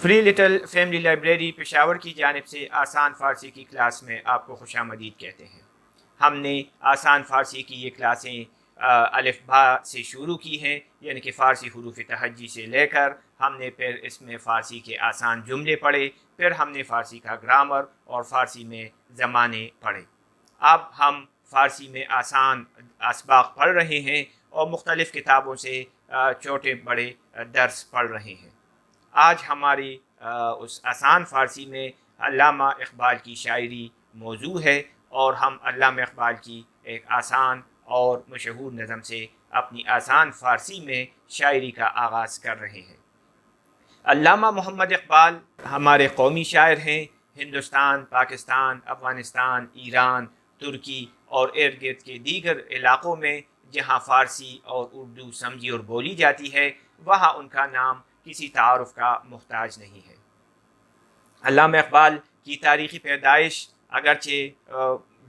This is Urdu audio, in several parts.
Free little family library Peshawar کی جانب سے آسان فارسی کی کلاس میں آپ کو خوش آمدید کہتے ہیں۔ ہم نے آسان فارسی کی یہ کلاسیں الف با سے شروع کی ہیں، یعنی کہ فارسی حروف تہجی سے لے کر ہم نے پھر اس میں فارسی کے آسان جملے پڑھے، پھر ہم نے فارسی کا گرامر اور فارسی میں زمانے پڑھے۔ اب ہم فارسی میں آسان اسباق پڑھ رہے ہیں اور مختلف کتابوں سے چھوٹے بڑے درس پڑھ رہے ہیں۔ آج ہماری اس آسان فارسی میں علامہ اقبال کی شاعری موضوع ہے اور ہم علامہ اقبال کی ایک آسان اور مشہور نظم سے اپنی آسان فارسی میں شاعری کا آغاز کر رہے ہیں۔ علامہ محمد اقبال ہمارے قومی شاعر ہیں۔ ہندوستان، پاکستان، افغانستان، ایران، ترکی اور ارد گرد کے دیگر علاقوں میں جہاں فارسی اور اردو سمجھی اور بولی جاتی ہے، وہاں ان کا نام کسی تعارف کا محتاج نہیں ہے۔ علامہ اقبال کی تاریخی پیدائش اگرچہ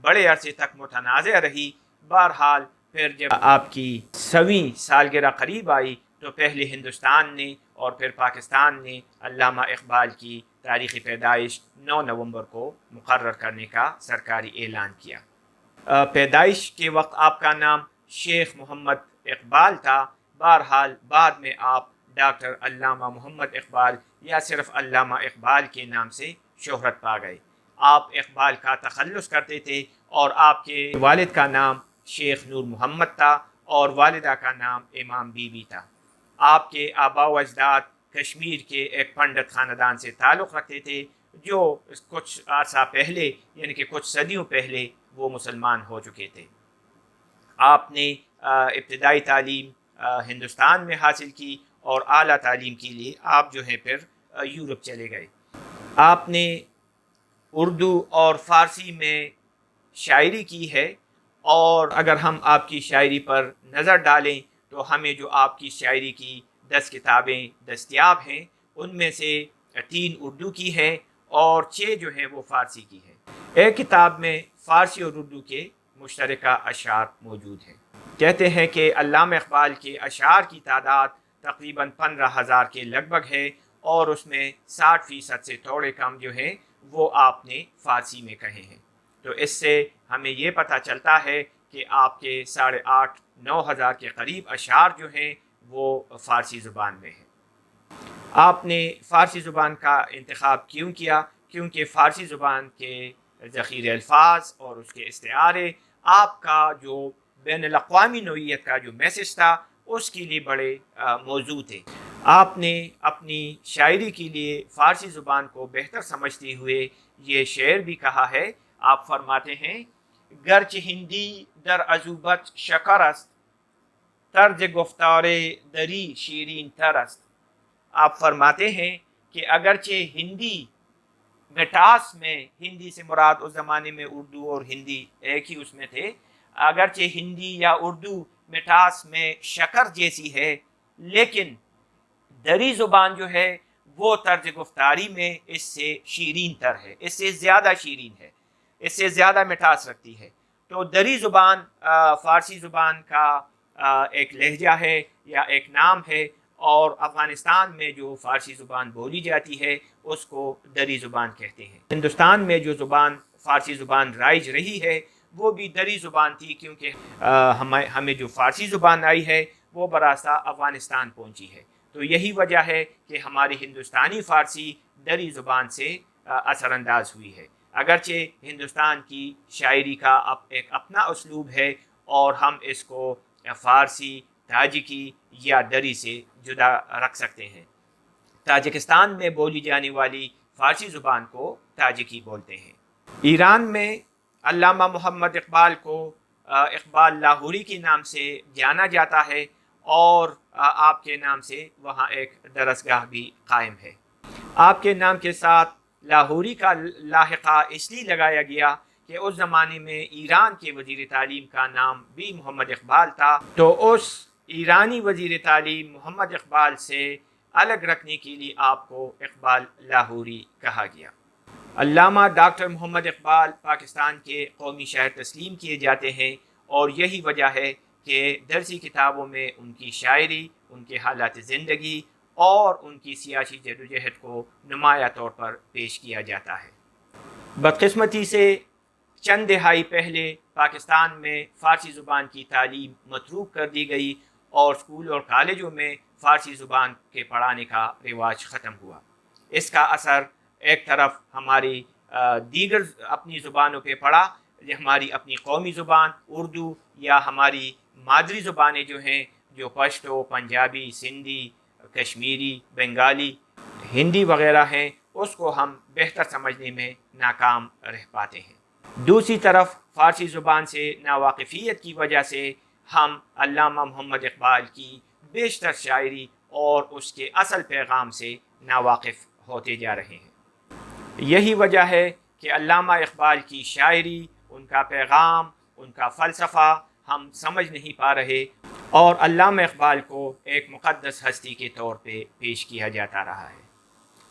بڑے عرصے تک متنازع رہی، بہرحال پھر جب آپ کی 100ویں سالگرہ قریب آئی تو پہلے ہندوستان نے اور پھر پاکستان نے علامہ اقبال کی تاریخی پیدائش 9 نومبر کو مقرر کرنے کا سرکاری اعلان کیا۔ پیدائش کے وقت آپ کا نام شیخ محمد اقبال تھا، بہرحال بعد میں آپ ڈاکٹر علامہ محمد اقبال یا صرف علامہ اقبال کے نام سے شہرت پا گئے۔ آپ اقبال کا تخلص کرتے تھے اور آپ کے والد کا نام شیخ نور محمد تھا اور والدہ کا نام امام بی بی تھا۔ آپ کے آباء و اجداد کشمیر کے ایک پنڈت خاندان سے تعلق رکھتے تھے جو کچھ عرصہ پہلے یعنی کہ کچھ صدیوں پہلے وہ مسلمان ہو چکے تھے۔ آپ نے ابتدائی تعلیم ہندوستان میں حاصل کی اور اعلیٰ تعلیم کے لیے آپ جو ہے پھر یورپ چلے گئے۔ آپ نے اردو اور فارسی میں شاعری کی ہے اور اگر ہم آپ کی شاعری پر نظر ڈالیں تو ہمیں جو آپ کی شاعری کی 10 کتابیں دستیاب ہیں ان میں سے 3 اردو کی ہیں اور 6 جو ہیں وہ فارسی کی ہیں۔ ایک کتاب میں فارسی اور اردو کے مشترکہ اشعار موجود ہیں۔ کہتے ہیں کہ علامہ اقبال کے اشعار کی تعداد تقریباً 15,000 کے لگ بھگ ہے اور اس میں 60% سے تھوڑے کم جو ہیں وہ آپ نے فارسی میں کہے ہیں۔ تو اس سے ہمیں یہ پتہ چلتا ہے کہ آپ کے 8,500-9 ہزار کے قریب اشعار جو ہیں وہ فارسی زبان میں ہیں۔ آپ نے فارسی زبان کا انتخاب کیوں کیا؟ کیونکہ فارسی زبان کے ذخیرہ الفاظ اور اس کے استعارے آپ کا جو بین الاقوامی نوعیت کا جو میسج تھا اس کے لیے بڑے موزوں تھے۔ آپ نے اپنی شاعری کے لیے فارسی زبان کو بہتر سمجھتے ہوئے یہ شعر بھی کہا ہے۔ آپ فرماتے ہیں گرچہ ہندی در عذوبت شکر است، طرز گفتار دری شیرین تر است۔ آپ فرماتے ہیں کہ اگرچہ ہندی مٹاس میں، ہندی سے مراد اس زمانے میں اردو اور ہندی ایک ہی اس میں تھے، اگرچہ ہندی یا اردو مٹاس میں شکر جیسی ہے لیکن دری زبان جو ہے وہ طرز گفتاری میں اس سے شیرین تر ہے، اس سے زیادہ شیرین ہے، اس سے زیادہ مٹھاس رکھتی ہے۔ تو دری زبان فارسی زبان کا ایک لہجہ ہے یا ایک نام ہے اور افغانستان میں جو فارسی زبان بولی جاتی ہے اس کو دری زبان کہتے ہیں۔ ہندوستان میں جو زبان فارسی زبان رائج رہی ہے وہ بھی دری زبان تھی کیونکہ ہمیں جو فارسی زبان آئی ہے وہ براستہ افغانستان پہنچی ہے۔ تو یہی وجہ ہے کہ ہماری ہندوستانی فارسی دری زبان سے اثر انداز ہوئی ہے۔ اگرچہ ہندوستان کی شاعری کا ایک اپنا اسلوب ہے اور ہم اس کو فارسی، تاجکی یا دری سے جدا رکھ سکتے ہیں۔ تاجکستان میں بولی جانے والی فارسی زبان کو تاجکی بولتے ہیں۔ ایران میں علامہ محمد اقبال کو اقبال لاہوری کے نام سے جانا جاتا ہے اور آپ کے نام سے وہاں ایک درسگاہ بھی قائم ہے۔ آپ کے نام کے ساتھ لاہوری کا لاحقہ اس لیے لگایا گیا کہ اس زمانے میں ایران کے وزیر تعلیم کا نام بھی محمد اقبال تھا، تو اس ایرانی وزیر تعلیم محمد اقبال سے الگ رکھنے کے لیے آپ کو اقبال لاہوری کہا گیا۔ علامہ ڈاکٹر محمد اقبال پاکستان کے قومی شاعر تسلیم کیے جاتے ہیں اور یہی وجہ ہے کہ درسی کتابوں میں ان کی شاعری، ان کے حالات زندگی اور ان کی سیاسی جدوجہد کو نمایاں طور پر پیش کیا جاتا ہے۔ بدقسمتی سے چند دہائی پہلے پاکستان میں فارسی زبان کی تعلیم متروک کر دی گئی اور اسکول اور کالجوں میں فارسی زبان کے پڑھانے کا رواج ختم ہوا۔ اس کا اثر ایک طرف ہماری دیگر اپنی زبانوں پہ پڑا، ہماری اپنی قومی زبان اردو یا ہماری مادری زبانیں جو ہیں، جو پشتو، پنجابی، سندھی، کشمیری، بنگالی، ہندی وغیرہ ہیں، اس کو ہم بہتر سمجھنے میں ناکام رہ پاتے ہیں۔ دوسری طرف فارسی زبان سے ناواقفیت کی وجہ سے ہم علامہ محمد اقبال کی بیشتر شاعری اور اس کے اصل پیغام سے ناواقف ہوتے جا رہے ہیں۔ یہی وجہ ہے کہ علامہ اقبال کی شاعری، ان کا پیغام، ان کا فلسفہ ہم سمجھ نہیں پا رہے اور علامہ اقبال کو ایک مقدس ہستی کے طور پہ پیش کیا جاتا رہا ہے۔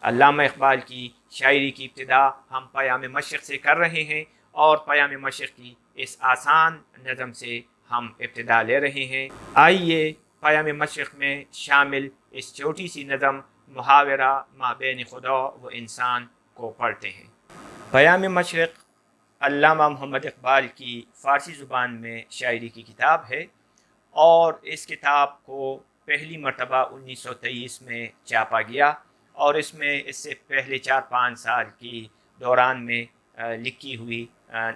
علامہ اقبال کی شاعری کی ابتدا ہم پیام مشرق سے کر رہے ہیں اور پیام مشرق کی اس آسان نظم سے ہم ابتدا لے رہے ہیں۔ آئیے پیام مشرق میں شامل اس چھوٹی سی نظم محاورہ ما بین خدا و انسان کو پڑھتے ہیں۔ پیام مشرق علامہ محمد اقبال کی فارسی زبان میں شاعری کی کتاب ہے اور اس کتاب کو پہلی مرتبہ 1923 میں چھاپا گیا اور اس سے پہلے 4-5 سال کی دوران میں لکھی ہوئی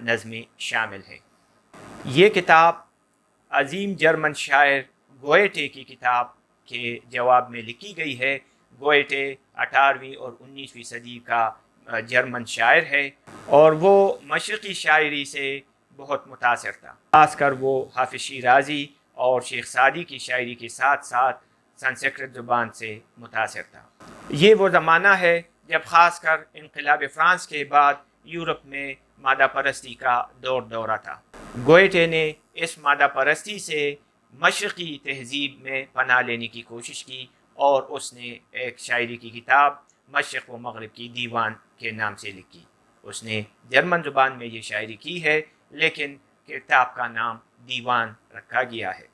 نظمیں شامل ہیں۔ یہ کتاب عظیم جرمن شاعر گوئٹے کی کتاب کے جواب میں لکھی گئی ہے۔ گوئٹے 18ویں اور 19ویں صدی کا جرمن شاعر ہے اور وہ مشرقی شاعری سے بہت متاثر تھا، خاص کر وہ حافظ شیرازی اور شیخ سعدی کی شاعری کے ساتھ ساتھ سنسکرت زبان سے متاثر تھا۔ یہ وہ زمانہ ہے جب خاص کر انقلاب فرانس کے بعد یورپ میں مادہ پرستی کا دورہ تھا۔ گوئٹے نے اس مادہ پرستی سے مشرقی تہذیب میں پناہ لینے کی کوشش کی اور اس نے ایک شاعری کی کتاب مشرق و مغرب کی دیوان کے نام سے لکھی۔ اس نے جرمن زبان میں یہ شاعری کی ہے لیکن کتاب کا نام دیوان رکھا گیا ہے۔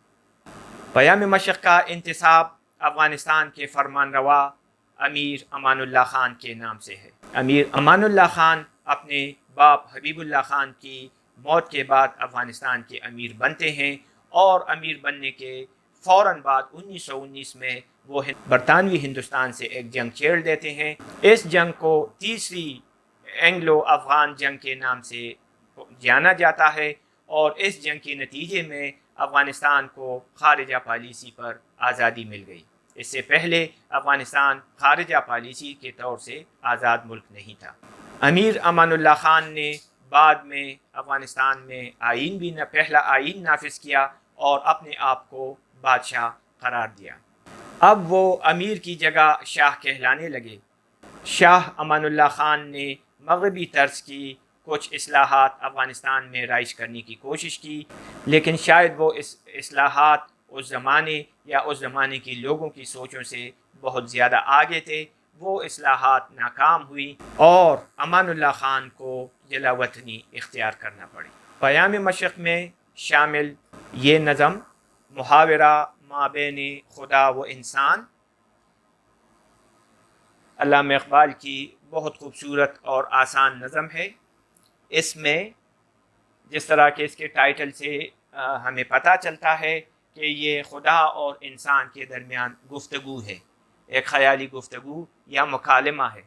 پیام مشرق کا انتساب افغانستان کے فرمان روا امیر امان اللہ خان کے نام سے ہے۔ امیر امان اللہ خان اپنے باپ حبیب اللہ خان کی موت کے بعد افغانستان کے امیر بنتے ہیں اور امیر بننے کے فوراً بعد 1919 میں وہ برطانوی ہندوستان سے ایک جنگ چھیڑ دیتے ہیں۔ اس جنگ کو تیسری اینگلو افغان جنگ کے نام سے جانا جاتا ہے اور اس جنگ کے نتیجے میں افغانستان کو خارجہ پالیسی پر آزادی مل گئی۔ اس سے پہلے افغانستان خارجہ پالیسی کے طور سے آزاد ملک نہیں تھا۔ امیر امان اللہ خان نے بعد میں افغانستان میں پہلا آئین نافذ کیا اور اپنے آپ کو بادشاہ قرار دیا۔ اب وہ امیر کی جگہ شاہ کہلانے لگے۔ شاہ امان اللہ خان نے مغربی طرز کی کچھ اصلاحات افغانستان میں رائج کرنے کی کوشش کی لیکن شاید وہ اصلاحات اس زمانے کے لوگوں کی سوچوں سے بہت زیادہ آگے تھے۔ وہ اصلاحات ناکام ہوئی اور امان اللہ خان کو جلا وطنی اختیار کرنا پڑی۔ پیام مشرق میں شامل یہ نظم محاورہ ما بین خدا و انسان علامہ اقبال کی بہت خوبصورت اور آسان نظم ہے۔ اس میں جس طرح کہ اس کے ٹائٹل سے ہمیں پتہ چلتا ہے کہ یہ خدا اور انسان کے درمیان گفتگو ہے، ایک خیالی گفتگو یا مکالمہ ہے۔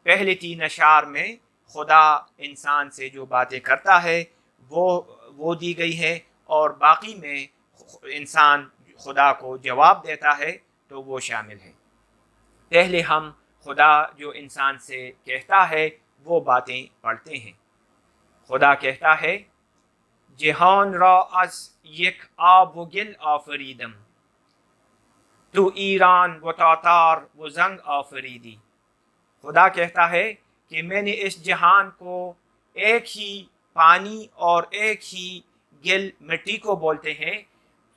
پہلے 3 اشعار میں خدا انسان سے جو باتیں کرتا ہے وہ دی گئی ہے اور باقی میں انسان خدا کو جواب دیتا ہے تو وہ شامل ہے۔ پہلے ہم خدا جو انسان سے کہتا ہے وہ باتیں پڑھتے ہیں۔ خدا کہتا ہے جہان را از یک آب و گل آفریدم، تو ایران و تاتار و زنگ آفریدی۔ خدا کہتا ہے کہ میں نے اس جہان کو ایک ہی پانی اور ایک ہی گل، مٹی کو بولتے ہیں،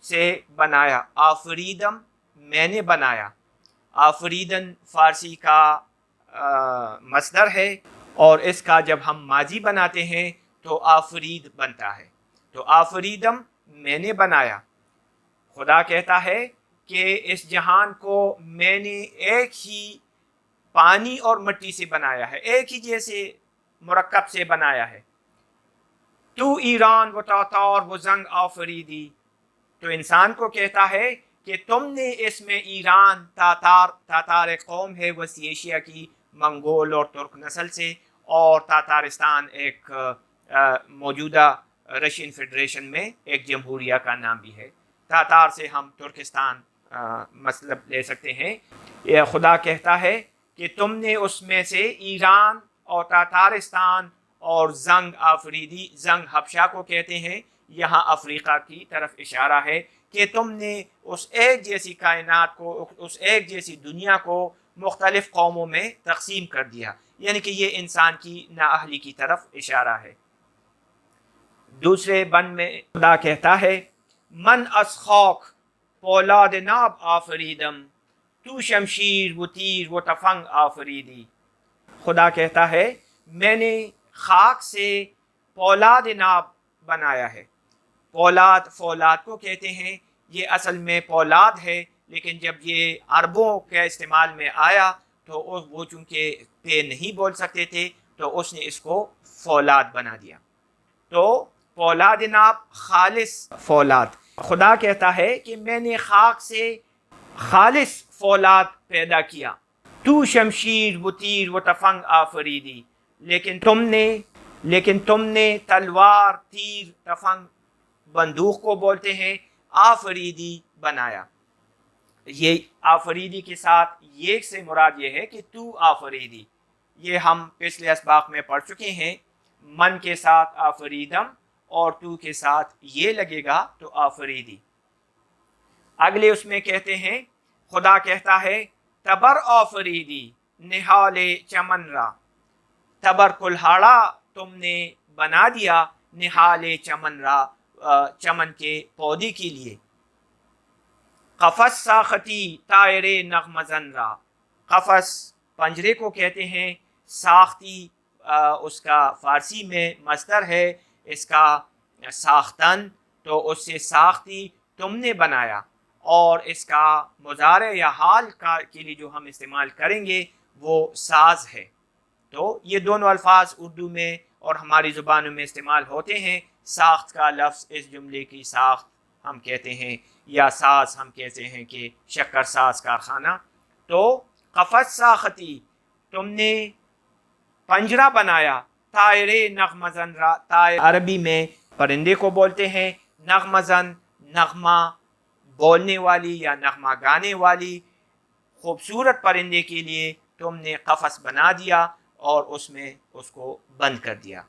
سے بنایا۔ آفریدم میں نے بنایا۔ آفریدن فارسی کا مصدر ہے اور اس کا جب ہم ماضی بناتے ہیں تو آفرید بنتا ہے۔ تو آفریدم میں نے بنایا۔ خدا کہتا ہے کہ اس جہان کو میں نے ایک ہی پانی اور مٹی سے بنایا ہے، ایک ہی جیسے مرکب سے بنایا ہے۔ تو ایران و تاتار و زنگ آفریدی، تو انسان کو کہتا ہے کہ تم نے اس میں ایران، تاتار ایک قوم ہے وسطی ایشیا کی، منگول اور ترک نسل سے، اور تاتارستان ایک موجودہ رشین فیڈریشن میں ایک جمہوریہ کا نام بھی ہے۔ تاتار سے ہم ترکستان مطلب لے سکتے ہیں۔ یہ خدا کہتا ہے کہ تم نے اس میں سے ایران اور تاتارستان اور زنگ آفریدی، زنگ حبشہ کو کہتے ہیں، یہاں افریقہ کی طرف اشارہ ہے، کہ تم نے اس ایک جیسی کائنات کو، اس ایک جیسی دنیا کو مختلف قوموں میں تقسیم کر دیا، یعنی کہ یہ انسان کی نااہلی کی طرف اشارہ ہے۔ دوسرے بند میں خدا کہتا ہے من از خاک پولاد ناب آفریدم تو شمشیر و تیر و تفنگ آفریدی۔ خدا کہتا ہے میں نے خاک سے پولاد ناب بنایا ہے۔ فولاد کو کہتے ہیں، یہ اصل میں پولاد ہے، لیکن جب یہ عربوں کے استعمال میں آیا تو وہ چونکہ پہ نہیں بول سکتے تھے تو اس نے اس کو فولاد بنا دیا۔ تو پولاد ناب خالص فولاد۔ خدا کہتا ہے کہ میں نے خاک سے خالص فولاد پیدا کیا۔ تو شمشیر و تیر و تفنگ آفریدی، لیکن تم نے تلوار، تیر، تفنگ بندوق کو بولتے ہیں، آفریدی بنایا۔ یہ آفریدی کے ساتھ یہ سے مراد یہ ہے کہ تو آفریدی، یہ ہم پچھلے اسباق میں پڑھ چکے ہیں۔ من کے ساتھ آفریدم اور تو کے ساتھ یہ لگے گا تو آفریدی۔ اگلے اس میں کہتے ہیں، خدا کہتا ہے تبر آفریدی نہال چمن را، تبر کلہاڑا تم نے بنا دیا، نہال چمن را چمن کے پودے کے لیے۔ قفس ساختی طائر نغم زن را، قفس پنجرے کو کہتے ہیں، ساختی اس کا فارسی میں مصدر ہے، اس کا ساختن، تو اس سے ساختی تم نے بنایا، اور اس کا مضارع یا حال کے لیے جو ہم استعمال کریں گے وہ ساز ہے۔ تو یہ دونوں الفاظ اردو میں اور ہماری زبانوں میں استعمال ہوتے ہیں۔ ساخت کا لفظ، اس جملے کی ساخت ہم کہتے ہیں، یا ساز ہم کہتے ہیں کہ شکر ساز کارخانہ۔ تو قفس ساختی تم نے پنجرہ بنایا، طائر نغم زن را، طائر عربی میں پرندے کو بولتے ہیں، نغم زن نغمہ بولنے والی یا نغمہ گانے والی خوبصورت پرندے کے لیے تم نے قفس بنا دیا اور اس میں اس کو بند کر دیا۔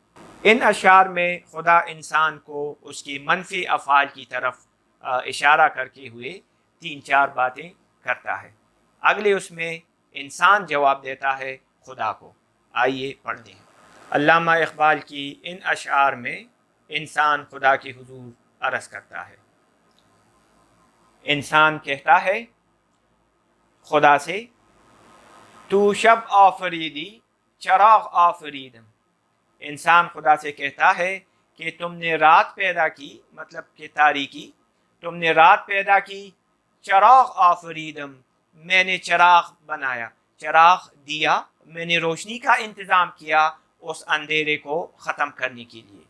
ان اشعار میں خدا انسان کو اس کی منفی افعال کی طرف اشارہ کر کے ہوئے 3-4 باتیں کرتا ہے۔ اگلے اس میں انسان جواب دیتا ہے خدا کو۔ آئیے پڑھتے ہیں۔ علامہ اقبال کی ان اشعار میں انسان خدا کے حضور عرض کرتا ہے۔ انسان کہتا ہے خدا سے تو شب آفریدی چراغ آفریدم۔ انسان خدا سے کہتا ہے کہ تم نے رات پیدا کی، مطلب کہ تاریکی، تم نے رات پیدا کی، چراغ آفریدم، میں نے چراغ بنایا، چراغ دیا، میں نے روشنی کا انتظام کیا اس اندھیرے کو ختم کرنے کے لیے۔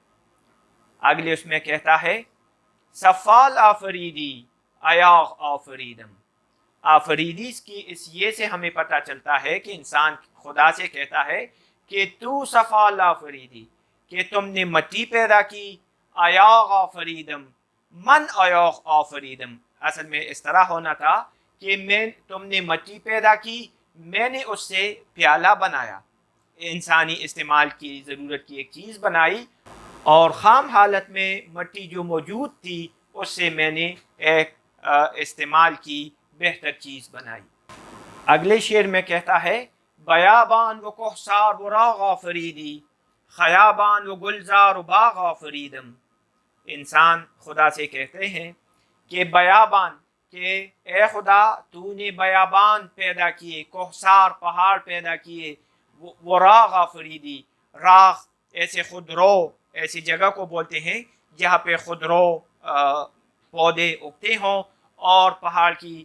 اگلے اس میں کہتا ہے سفال آفریدی ایاغ آفریدم۔ آفریدی کی اس یہ سے ہمیں پتہ چلتا ہے کہ انسان خدا سے کہتا ہے کہ تو سفال آفریدی، کہ تم نے مٹی پیدا کی، ایاغ آفریدم، من ایاغ آفریدم۔ اصل میں اس طرح ہونا تھا کہ تم نے مٹی پیدا کی، میں نے اس سے پیالہ بنایا، انسانی استعمال کی ضرورت کی ایک چیز بنائی، اور خام حالت میں مٹی جو موجود تھی اس سے میں نے ایک استعمال کی بہتر چیز بنائی۔ اگلے شعر میں کہتا ہے بیابان و کوہسار و راغ آفریدی، خیابان و گلزار و باغ آفریدم۔ انسان خدا سے کہتے ہیں کہ بیابان، کہ اے خدا تو نے بیابان پیدا کیے، کوہسار پہاڑ پیدا کیے، وہ راغ آفریدی، راغ ایسے خودرو، ایسی جگہ کو بولتے ہیں جہاں پہ خودرو پودے اگتے ہوں اور پہاڑ کی